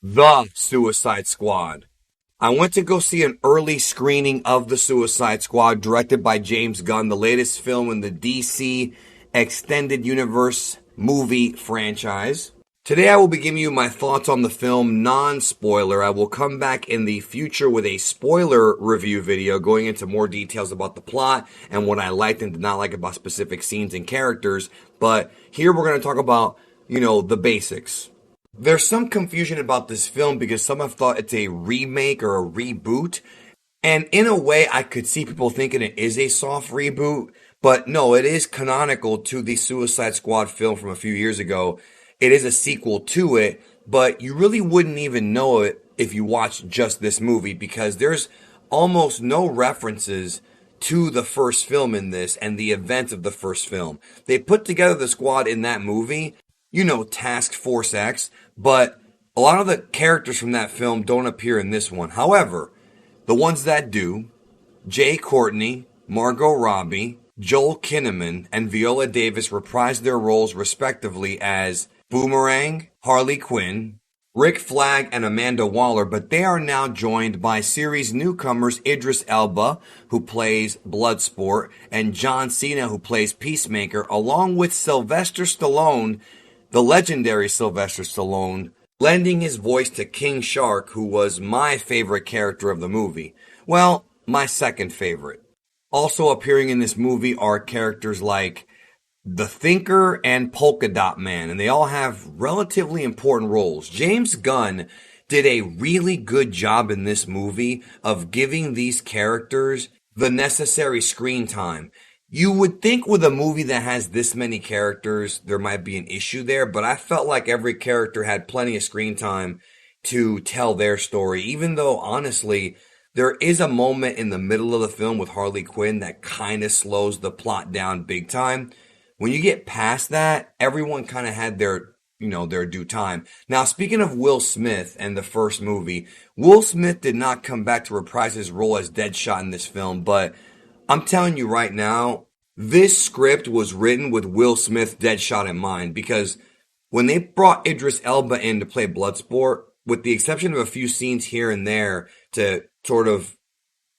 The Suicide Squad. I went to go see an early screening of The Suicide Squad, directed by James Gunn, the latest film in the DC Extended Universe movie franchise. Today I will be giving you my thoughts on the film, non-spoiler. I will come back in the future with a spoiler review video going into more details about the plot and what I liked and did not like about specific scenes and characters. But here we're going to talk about, the basics. There's some confusion about this film because some have thought it's a remake or a reboot. And in a way, I could see people thinking it is a soft reboot. But no, it is canonical to the Suicide Squad film from a few years ago. It is a sequel to it, but you really wouldn't even know it if you watched just this movie because there's almost no references to the first film in this and the events of the first film. They put together the squad in that movie, Task Force X, but a lot of the characters from that film don't appear in this one. However, the ones that do, Jai Courtney, Margot Robbie, Joel Kinnaman, and Viola Davis reprised their roles respectively as Boomerang, Harley Quinn, Rick Flag, and Amanda Waller, but they are now joined by series newcomers Idris Elba, who plays Bloodsport, and John Cena, who plays Peacemaker, along with Sylvester Stallone, the legendary Sylvester Stallone, lending his voice to King Shark, who was my favorite character of the movie. Well, my second favorite. Also appearing in this movie are characters like The Thinker and Polka Dot Man, and they all have relatively important roles. James Gunn did a really good job in this movie of giving these characters the necessary screen time. You would think with a movie that has this many characters, there might be an issue there, but I felt like every character had plenty of screen time to tell their story, even though, honestly, there is a moment in the middle of the film with Harley Quinn that kind of slows the plot down big time. When you get past that, everyone kind of had their due time. Now, speaking of Will Smith and the first movie, Will Smith did not come back to reprise his role as Deadshot in this film, but I'm telling you right now, this script was written with Will Smith Deadshot in mind because when they brought Idris Elba in to play Bloodsport, with the exception of a few scenes here and there to sort of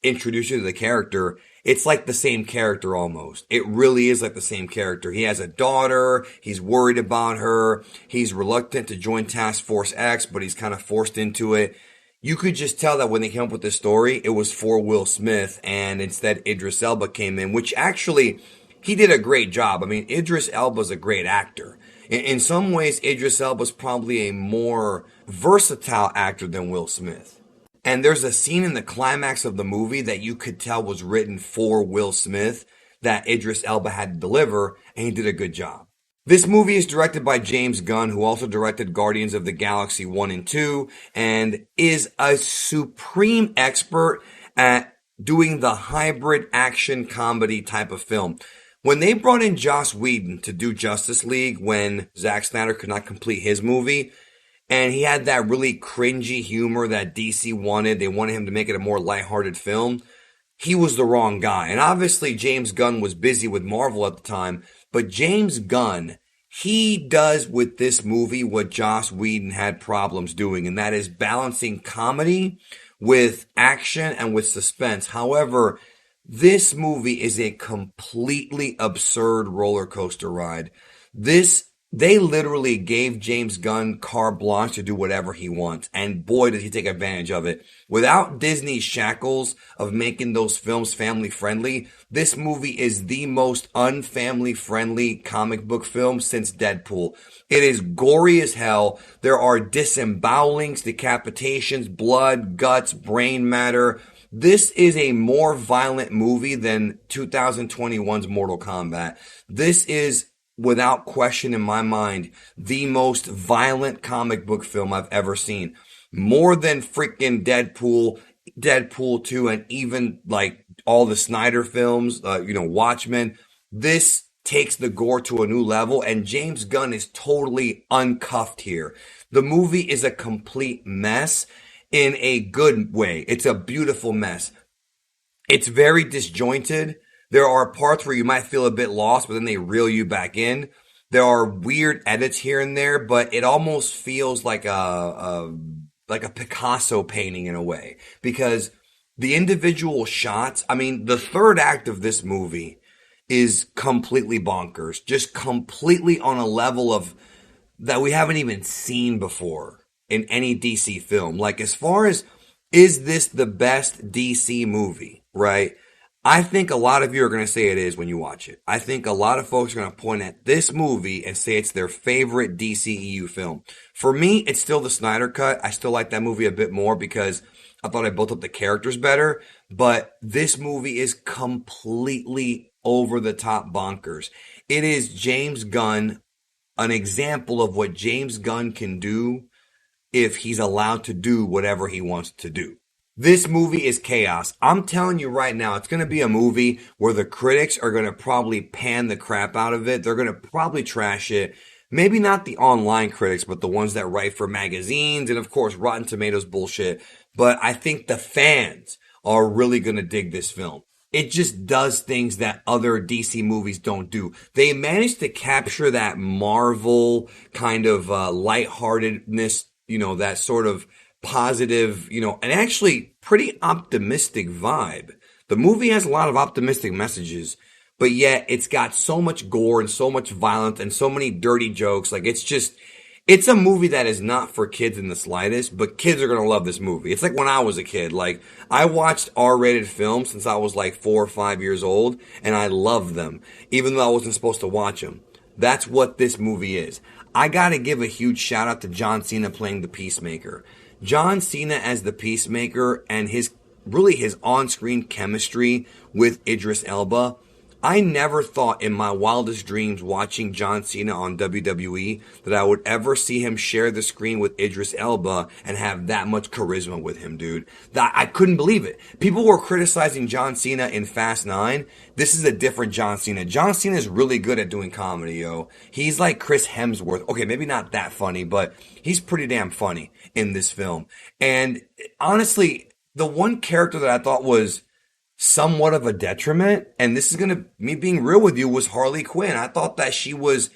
introduce you to the character, it's like the same character almost. It really is like the same character. He has a daughter, he's worried about her, he's reluctant to join Task Force X, but he's kind of forced into it. You could just tell that when they came up with this story, it was for Will Smith, and instead Idris Elba came in, which actually, he did a great job. I mean, Idris Elba's a great actor. In some ways, Idris Elba's probably a more versatile actor than Will Smith. And there's a scene in the climax of the movie that you could tell was written for Will Smith that Idris Elba had to deliver, and he did a good job. This movie is directed by James Gunn, who also directed Guardians of the Galaxy 1 and 2, and is a supreme expert at doing the hybrid action comedy type of film. When they brought in Joss Whedon to do Justice League when Zack Snyder could not complete his movie, and he had that really cringy humor that DC wanted, they wanted him to make it a more lighthearted film, he was the wrong guy. And obviously James Gunn was busy with Marvel at the time, but James Gunn, he does with this movie what Joss Whedon had problems doing, and that is balancing comedy with action and with suspense. However, this movie is a completely absurd roller coaster ride. They literally gave James Gunn carte blanche to do whatever he wants, and boy did he take advantage of it. Without Disney's shackles of making those films family friendly, this movie is the most unfamily friendly comic book film since Deadpool. It is gory as hell. There are disembowelings, decapitations, blood, guts, brain matter. This is a more violent movie than 2021's Mortal Kombat. This is, without question in my mind, the most violent comic book film I've ever seen. More than freaking Deadpool 2, and even like all the Snyder films, Watchmen. This takes the gore to a new level, and James Gunn is totally uncuffed here. The movie is a complete mess in a good way. It's a beautiful mess. It's very disjointed. There are parts where you might feel a bit lost, but then they reel you back in. There are weird edits here and there, but it almost feels like a like a Picasso painting in a way, because the individual shots, I mean, the third act of this movie is completely bonkers, just completely on a level of that we haven't even seen before in any DC film. Like, as far as, is this the best DC movie, right? I think a lot of you are going to say it is when you watch it. I think a lot of folks are going to point at this movie and say it's their favorite DCEU film. For me, it's still the Snyder Cut. I still like that movie a bit more because I thought I built up the characters better. But this movie is completely over the top bonkers. It is James Gunn, an example of what James Gunn can do if he's allowed to do whatever he wants to do. This movie is chaos. I'm telling you right now, it's going to be a movie where the critics are going to probably pan the crap out of it. They're going to probably trash it. Maybe not the online critics, but the ones that write for magazines and, of course, Rotten Tomatoes bullshit. But I think the fans are really going to dig this film. It just does things that other DC movies don't do. They managed to capture that Marvel kind of lightheartedness, that sort of positive, and actually pretty optimistic vibe. The movie has a lot of optimistic messages, but yet it's got so much gore and so much violence and so many dirty jokes. Like, it's a movie that is not for kids in the slightest, but kids are going to love this movie. It's like when I was a kid. Like, I watched R-rated films since I was like 4 or 5 years old, and I loved them, even though I wasn't supposed to watch them. That's what this movie is. I got to give a huge shout out to John Cena playing the Peacemaker. John Cena as the Peacemaker and his on-screen chemistry with Idris Elba. I never thought in my wildest dreams watching John Cena on WWE that I would ever see him share the screen with Idris Elba and have that much charisma with him, dude. I couldn't believe it. People were criticizing John Cena in Fast 9. This is a different John Cena. John Cena is really good at doing comedy, yo. He's like Chris Hemsworth. Okay, maybe not that funny, but he's pretty damn funny in this film. And honestly, the one character that I thought was somewhat of a detriment, and this is me being real with you, was Harley Quinn. I thought that she was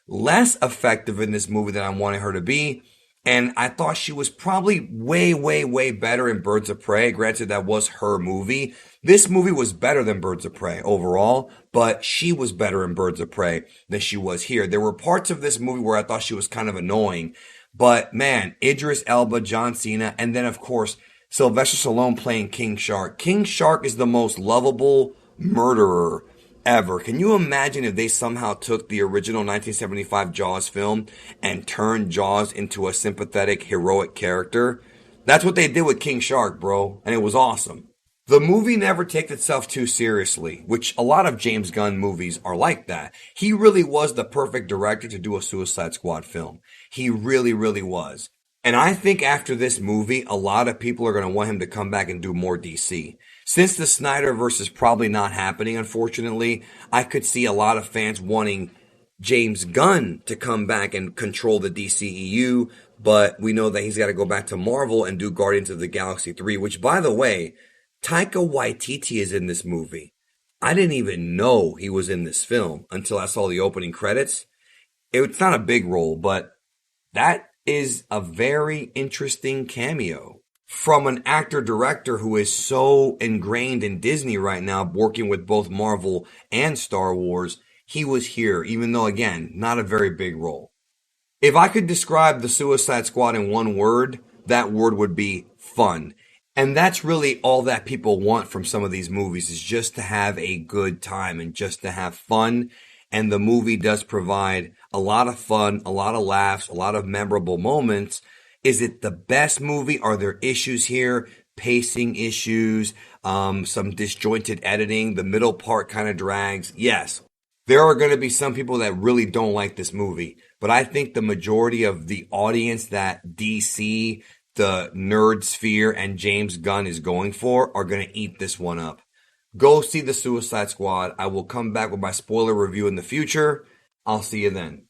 less effective in this movie than I wanted her to be, and I thought she was probably way, way, way better in Birds of Prey. Granted, that was her movie. This movie was better than Birds of Prey overall, but she was better in Birds of Prey than she was here. There were parts of this movie where I thought she was kind of annoying, but man, Idris Elba, John Cena, and then of course Sylvester Stallone playing King Shark. King Shark is the most lovable murderer ever. Can you imagine if they somehow took the original 1975 Jaws film and turned Jaws into a sympathetic, heroic character? That's what they did with King Shark, bro, and it was awesome. The movie never takes itself too seriously, which a lot of James Gunn movies are like that. He really was the perfect director to do a Suicide Squad film. He really, really was. And I think after this movie, a lot of people are going to want him to come back and do more DC. Since the Snyderverse is probably not happening, unfortunately, I could see a lot of fans wanting James Gunn to come back and control the DCEU, but we know that he's got to go back to Marvel and do Guardians of the Galaxy 3, which, by the way, Taika Waititi is in this movie. I didn't even know he was in this film until I saw the opening credits. It's not a big role, but that is a very interesting cameo from an actor-director who is so ingrained in Disney right now, working with both Marvel and Star Wars. He was here, even though, again, not a very big role. If I could describe the Suicide Squad in one word, that word would be fun. And that's really all that people want from some of these movies, is just to have a good time and just to have fun. And the movie does provide a lot of fun, a lot of laughs, a lot of memorable moments. Is it the best movie? Are there issues here? Pacing issues, some disjointed editing, the middle part kind of drags. Yes, there are going to be some people that really don't like this movie, but I think the majority of the audience that DC, the nerd sphere, and James Gunn is going for are going to eat this one up. Go see the Suicide Squad. I will come back with my spoiler review in the future. I'll see you then.